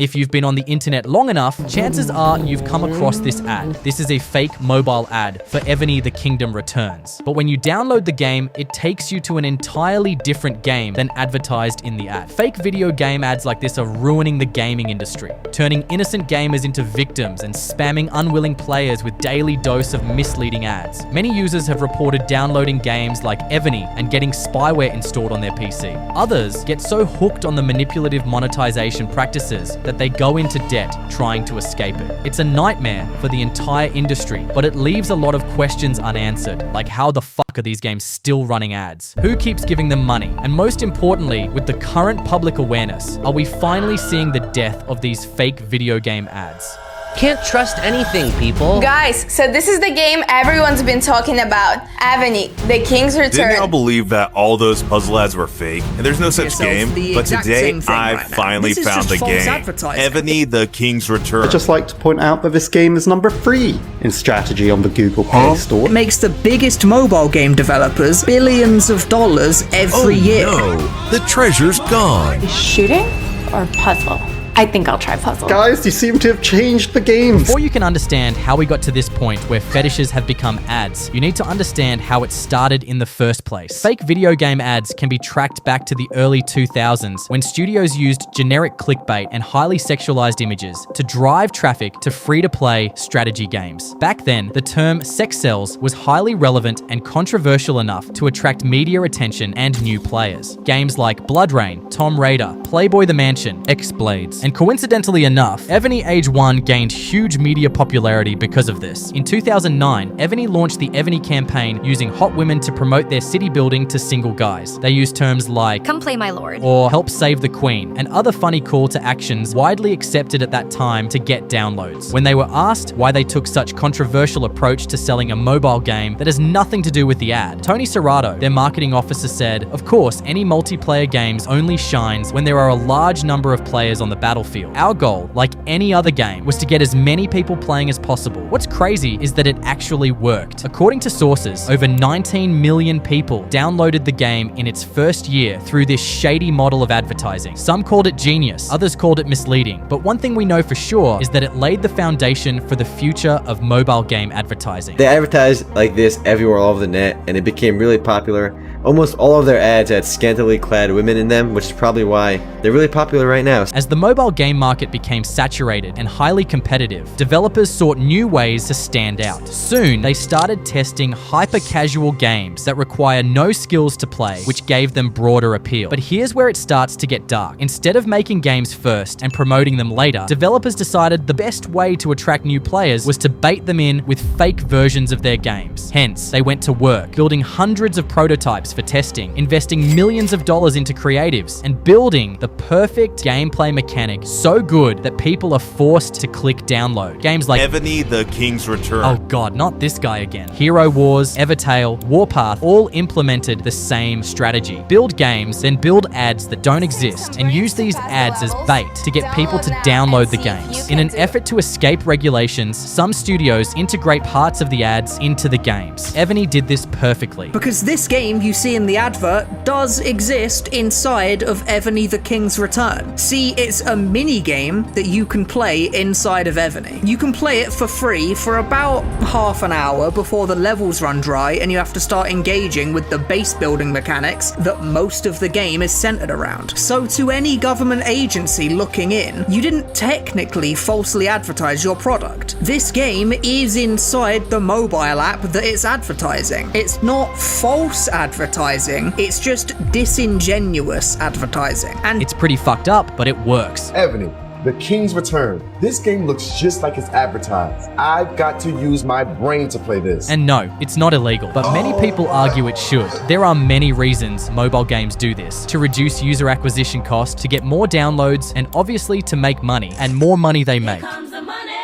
If you've been on the internet long enough, chances are you've come across this ad. This is a fake mobile ad for Evony the Kingdom Returns. But when you download the game, it takes you to an entirely different game than advertised in the ad. Fake video game ads like this are ruining the gaming industry, turning innocent gamers into victims and spamming unwilling players with daily dose of misleading ads. Many users have reported downloading games like Evony and getting spyware installed on their PC. Others get so hooked on the manipulative monetization practices that they go into debt trying to escape it. It's a nightmare for the entire industry, but it leaves a lot of questions unanswered, like how the fuck are these games still running ads? Who keeps giving them money? And most importantly, with the current public awareness, are we finally seeing the death of these fake video game ads? Can't trust anything, people. Guys, so this is the game everyone's been talking about. Evony, the King's Return. Didn't y'all believe that all those puzzle ads were fake? And there's no such game. But today, I finally found the game. Evony, the King's Return. I'd just like to point out that this game is number 3 in strategy on the Google Play Store. It makes the biggest mobile game developers billions of dollars every year. No, the treasure's gone. Shooting or puzzle? I think I'll try puzzle. Guys, you seem to have changed the games. Before you can understand how we got to this point where fetishes have become ads, you need to understand how it started in the first place. Fake video game ads can be tracked back to the early 2000s when studios used generic clickbait and highly sexualized images to drive traffic to free-to-play strategy games. Back then, the term sex sells was highly relevant and controversial enough to attract media attention and new players. Games like Blood Rain, Tomb Raider, Playboy the Mansion, X-Blades, and coincidentally enough, Evony Age 1 gained huge media popularity because of this. In 2009, Evony launched the Evony campaign using hot women to promote their city building to single guys. They used terms like "Come play my lord" or "Help save the queen" and other funny call to actions widely accepted at that time to get downloads. When they were asked why they took such controversial approach to selling a mobile game that has nothing to do with the ad, Tony Serrato, their marketing officer, said, "Of course, any multiplayer games only shines when there are a large number of players on the battlefield. Our goal, like any other game, was to get as many people playing as possible. What's crazy is that it actually worked. According to sources, over 19 million people downloaded the game in its first year through this shady model of advertising. Some called it genius, others called it misleading. But one thing we know for sure is that it laid the foundation for the future of mobile game advertising." They advertised like this everywhere all over the net, and it became really popular. Almost all of their ads had scantily clad women in them, which is probably why they're really popular right now. As the mobile game market became saturated and highly competitive, developers sought new ways to stand out. Soon, they started testing hyper-casual games that require no skills to play, which gave them broader appeal. But here's where it starts to get dark. Instead of making games first and promoting them later, developers decided the best way to attract new players was to bait them in with fake versions of their games. Hence, they went to work, building hundreds of prototypes for testing, investing millions of dollars into creatives, and building the perfect gameplay mechanic so good that people are forced to click download. Games like Evony, the King's Return. Oh god, not this guy again. Hero Wars, Evertale, Warpath all implemented the same strategy. Build games, then build ads that don't exist, and use these ads as bait to get people to download the games. In an effort to escape regulations, some studios integrate parts of the ads into the games. Evony did this perfectly. Because this game you see in the advert does exist inside of Evony the King's Return. See, it's a mini game that you can play inside of Evony. You can play it for free for about half an hour before the levels run dry and you have to start engaging with the base building mechanics that most of the game is centered around. So to any government agency looking in, you didn't technically falsely advertise your product. This game is inside the mobile app that it's advertising. It's not false advertising, it's just disingenuous advertising. And it's pretty fucked up, but it works. Evony, the King's Return. This game looks just like it's advertised. I've got to use my brain to play this. And no, it's not illegal, but many people argue it should. There are many reasons mobile games do this: to reduce user acquisition costs, to get more downloads, and obviously to make money. And more money they make. Here comes the money.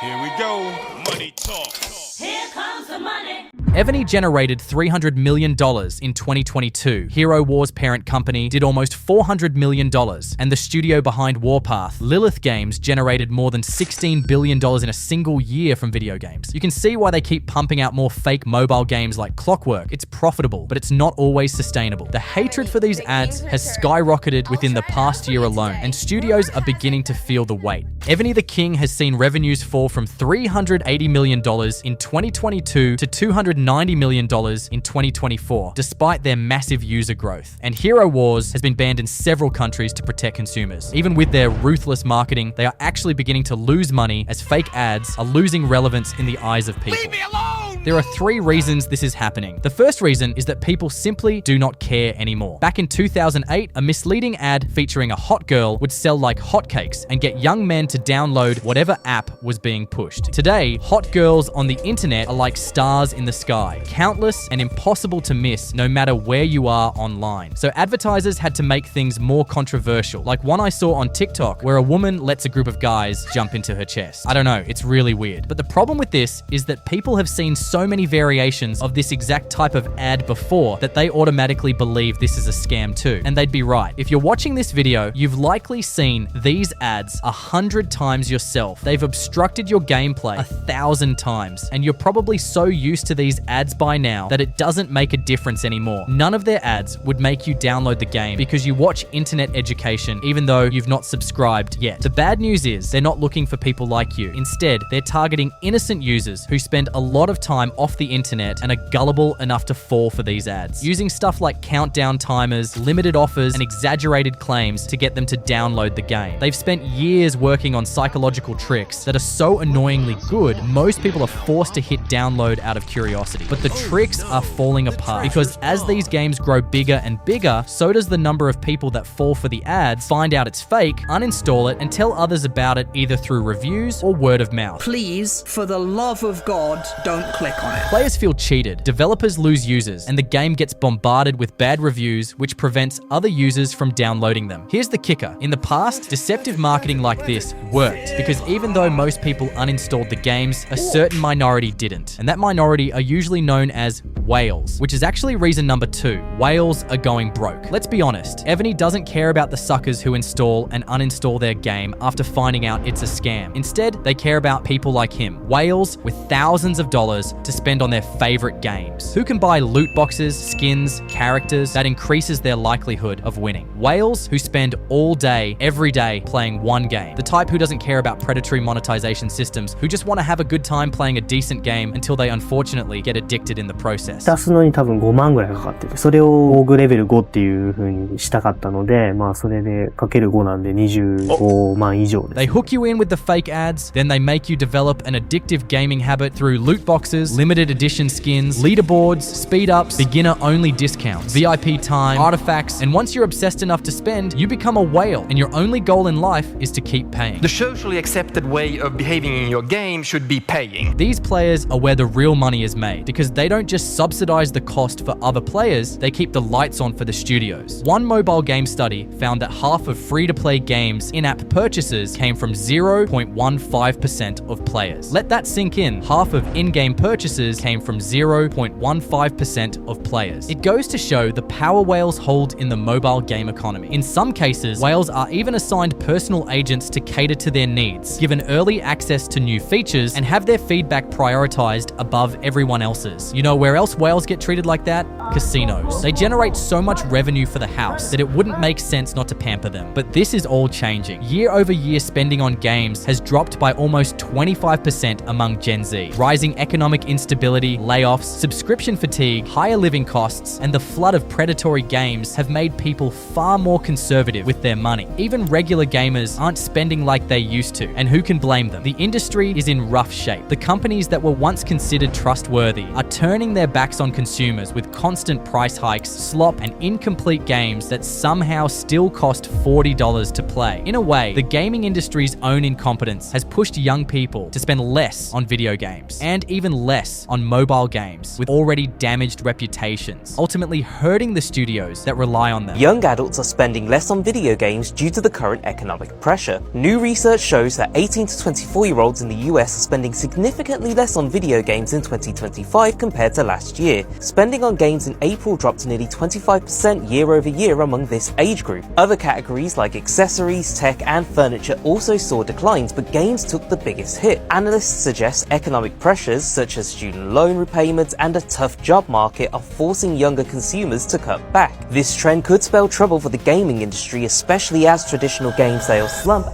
Here we go. Money talk. Here comes the money. Evony generated $300 million in 2022. Hero Wars parent company did almost $400 million, and the studio behind Warpath, Lilith Games, generated more than $16 billion in a single year from video games. You can see why they keep pumping out more fake mobile games like Clockwork. It's profitable, but it's not always sustainable. The hatred for these ads has skyrocketed within the past year alone, and studios are beginning to feel the weight. Evony the King has seen revenues fall from $380 million in 2022 to $290 million in 2024, despite their massive user growth. And Hero Wars has been banned in several countries to protect consumers. Even with their ruthless marketing, they are actually beginning to lose money as fake ads are losing relevance in the eyes of people. Leave me alone! There are 3 reasons this is happening. The first reason is that people simply do not care anymore. Back in 2008, a misleading ad featuring a hot girl would sell like hotcakes and get young men to download whatever app was being pushed. Today, hot girls on the internet are like stars in the sky, countless and impossible to miss no matter where you are online. So advertisers had to make things more controversial, like one I saw on TikTok where a woman lets a group of guys jump into her chest. I don't know, it's really weird. But the problem with this is that people have seen so many variations of this exact type of ad before that they automatically believe this is a scam too. And they'd be right. If you're watching this video, you've likely seen these ads 100 times yourself. They've obstructed your gameplay 1,000 times, and you're probably so used to these ads by now that it doesn't make a difference anymore. None of their ads would make you download the game because you watch internet education even though you've not subscribed yet. The bad news is they're not looking for people like you. Instead, they're targeting innocent users who spend a lot of time off the internet and are gullible enough to fall for these ads, using stuff like countdown timers, limited offers, and exaggerated claims to get them to download the game. They've spent years working on psychological tricks that are so annoyingly good, most people are forced to hit download out of curiosity. But the tricks are falling apart because as these games grow bigger and bigger, so does the number of people that fall for the ads, find out it's fake, uninstall it, and tell others about it either through reviews or word of mouth. Please, for the love of God, don't click on it. Players feel cheated, developers lose users, and the game gets bombarded with bad reviews, which prevents other users from downloading them. Here's the kicker. In the past, deceptive marketing like this worked, because even though most people uninstalled the games, a certain minority didn't. And that minority are usually known as whales, which is actually reason number 2. Whales are going broke. Let's be honest, Evony doesn't care about the suckers who install and uninstall their game after finding out it's a scam. Instead, they care about people like him, whales with thousands of dollars to spend on their favorite games. Who can buy loot boxes, skins, characters that increases their likelihood of winning? Whales who spend all day, every day playing one game. The type who doesn't care about predatory monetization systems, who just want to have a good time playing a decent game until they unfortunately get addicted in the process. 出すのに多分5万ぐらいかかってて、それをオーグレベル5っていう風にしたかったので、まあそれでかける5なんで25万以上です。They hook you in with the fake ads, then they make you develop an addictive gaming habit through loot boxes, limited edition skins, leaderboards, speed ups, beginner only discounts, VIP time, artifacts, and once you're obsessed enough to spend, you become a whale, and your only goal in life is to keep paying. The socially accepted way of behaving in your game should be paying. These players are where the real money is made, because they don't just subsidize the cost for other players, they keep the lights on for the studios. One mobile game study found that half of free-to-play games in-app purchases came from 0.15% of players. Let that sink in. Half of in-game purchases came from 0.15% of players. It goes to show the power whales hold in the mobile game economy. In some cases, whales are even assigned personal agents to cater to their needs, given early access to new features, and have their feedback prioritized above everyone else's. You know where else whales get treated like that? Casinos. They generate so much revenue for the house that it wouldn't make sense not to pamper them. But this is all changing. Year over year spending on games has dropped by almost 25% among Gen Z. Rising economic instability, layoffs, subscription fatigue, higher living costs, and the flood of predatory games have made people far more conservative with their money. Even regular gamers aren't spending like they used to, and who can blame them? The industry is in rough shape. The companies that were once considered trustworthy are turning their back tax on consumers with constant price hikes, slop, and incomplete games that somehow still cost $40 to play. In a way, the gaming industry's own incompetence has pushed young people to spend less on video games, and even less on mobile games with already damaged reputations, ultimately hurting the studios that rely on them. Young adults are spending less on video games due to the current economic pressure. New research shows that 18 to 24-year-olds in the US are spending significantly less on video games in 2025 compared to last year. Spending on games in April dropped nearly 25% year over year among this age group. Other categories like accessories, tech, and furniture also saw declines, but games took the biggest hit. Analysts suggest economic pressures such as student loan repayments and a tough job market are forcing younger consumers to cut back. This trend could spell trouble for the gaming industry, especially as traditional game sales slump.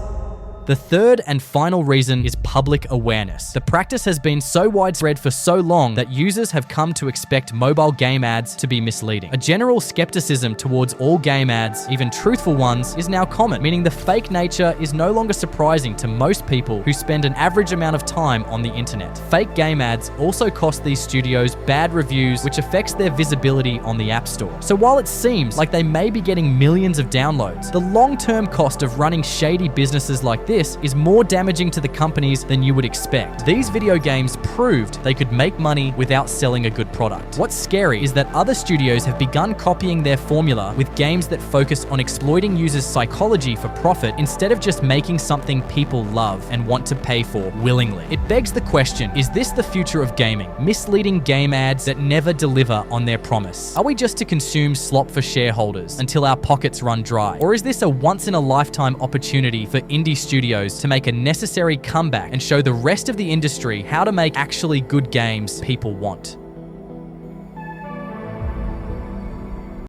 The third and final reason is public awareness. The practice has been so widespread for so long that users have come to expect mobile game ads to be misleading. A general skepticism towards all game ads, even truthful ones, is now common, meaning the fake nature is no longer surprising to most people who spend an average amount of time on the internet. Fake game ads also cost these studios bad reviews, which affects their visibility on the App Store. So while it seems like they may be getting millions of downloads, the long-term cost of running shady businesses like this is more damaging to the companies than you would expect. These video games proved they could make money without selling a good product. What's scary is that other studios have begun copying their formula with games that focus on exploiting users' psychology for profit instead of just making something people love and want to pay for willingly. It begs the question, is this the future of gaming? Misleading game ads that never deliver on their promise? Are we just to consume slop for shareholders until our pockets run dry? Or is this a once-in-a-lifetime opportunity for indie studios to make a necessary comeback and show the rest of the industry how to make actually good games people want?